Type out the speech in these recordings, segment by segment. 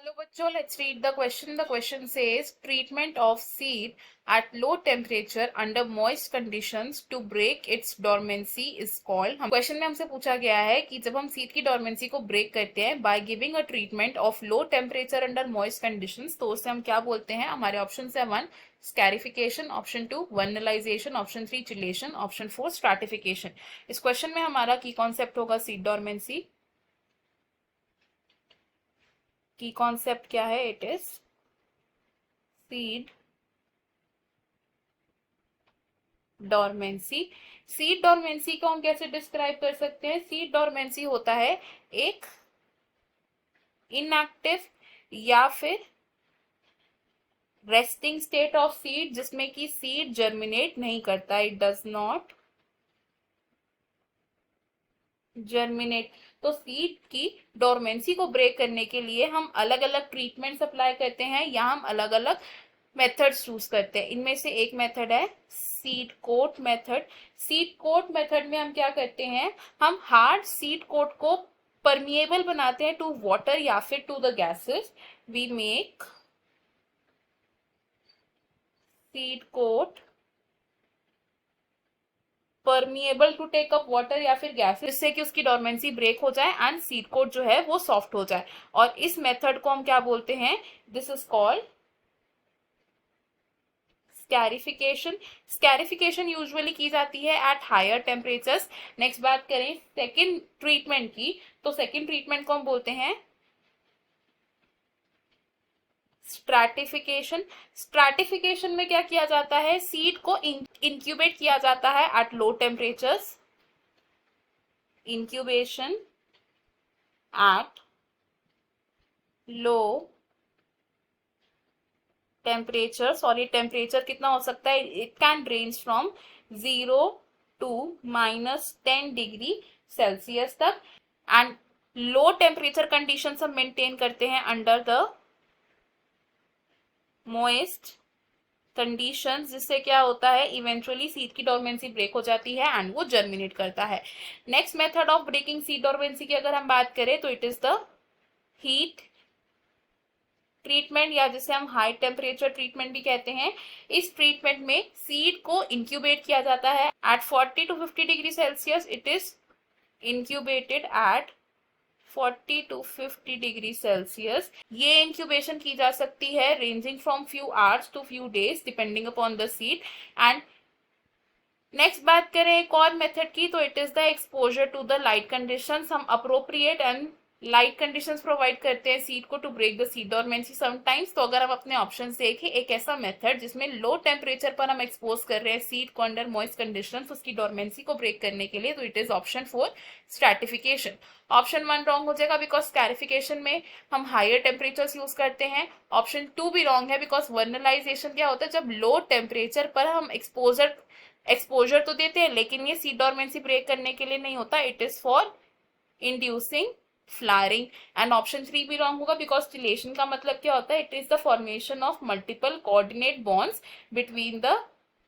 Hello bachcho, let's read the question. The question says treatment of seed at low temperature under moist conditions to break its dormancy is called. Question में हमसे पूछा गया है कि जब हम seed की डोरमेंसी को ब्रेक करते हैं by giving a treatment of low temperature under moist conditions, तो उसे हम क्या बोलते हैं। हमारे ऑप्शन है 1 scarification, option 2 vernalization, option 3 chelation, option 4 stratification. इस क्वेश्चन में हमारा की कॉन्सेप्ट होगा सीड डोरमेंसी। की कॉन्सेप्ट क्या है? It is seed dormancy. Seed dormancy को हम कैसे डिस्क्राइब कर सकते हैं? सीड डोरमेंसी होता है एक इनएक्टिव या फिर रेस्टिंग स्टेट ऑफ सीड जिसमें कि सीड जर्मिनेट नहीं करता, इट डज नॉट जर्मिनेट। तो सीड की डोरमेंसी को ब्रेक करने के लिए हम अलग अलग ट्रीटमेंट्स अप्लाई करते हैं या हम अलग अलग मेथड्स चूज करते हैं। इनमें से एक मेथड है seed coat method. Seed coat method में हम क्या करते हैं, हम हार्ड सीड कोट को परमिएबल बनाते हैं टू वाटर या फिर to the gases. We make seed coat permeable to take up water या फिर गैसेस, जिससे कि उसकी डोरमेंसी ब्रेक हो जाए एंड सीड कोट जो है वो सॉफ्ट हो जाए। और इस मेथड को हम क्या बोलते हैं? This is called scarification. Scarification usually की जाती है एट हायर टेम्परेचर्स। नेक्स्ट बात करें सेकेंड ट्रीटमेंट की, तो सेकेंड ट्रीटमेंट को हम बोलते हैं स्ट्रैटिफिकेशन। स्ट्रैटिफिकेशन में क्या किया जाता है? सीड को इंक्यूबेट किया जाता है at low temperatures. Incubation at low temperatures, और ये टेम्परेचर कितना हो सकता है? It can range from 0 to -10 degree Celsius तक। एंड लो टेम्परेचर कंडीशन हम मेंटेन करते हैं अंडर द मोइस्ट कंडीशंस, जिससे क्या होता है इवेंचुअली सीड की डोरमेंसी ब्रेक हो जाती है एंड वो जर्मिनेट करता है। Next method of breaking seed dormancy की अगर हम बात करें तो it is the heat treatment, या जिसे हम हाई टेम्परेचर ट्रीटमेंट भी कहते हैं। इस ट्रीटमेंट में सीड को इंक्यूबेट किया जाता है at 40 to 50 degree Celsius. It is incubated at 40 to 50 degree Celsius. ये इंक्यूबेशन की जा सकती है ranging from few hours to few days depending upon the seed. And next बात करें एक और मेथड की, तो it is the exposure to the light conditions. हम appropriate and light conditions provide करते हैं सीड को to break the seed dormancy sometimes. तो अगर हम अपने ऑप्शन देखें, एक ऐसा मेथड जिसमें लो टेम्परेचर पर हम एक्सपोज कर रहे हैं सीड को अंडर मॉइस्ट कंडीशंस उसकी डोरमेंसी को ब्रेक करने के लिए, तो it is option 4 stratification. Option 1 wrong हो जाएगा बिकॉज स्कैरिफिकेशन में हम हायर टेम्परेचर्स यूज करते हैं। ऑप्शन 2 भी रॉन्ग है बिकॉज वर्नलाइजेशन क्या होता है, जब लो टेम्परेचर पर हम एक्सपोजर तो देते हैं लेकिन ये सीड डोरमेंसी ब्रेक करने के लिए नहीं होता, it is for inducing flowering. And option 3 भी रॉन्ग होगा बिकॉज चिलेशन का मतलब क्या होता है? It is the formation of multiple coordinate bonds between the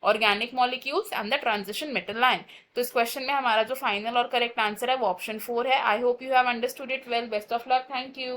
organic molecules and the transition metal line. तो इस क्वेश्चन में हमारा जो फाइनल और करेक्ट आंसर है वो ऑप्शन 4 है। I hope you have understood it well. Best of luck. Thank you.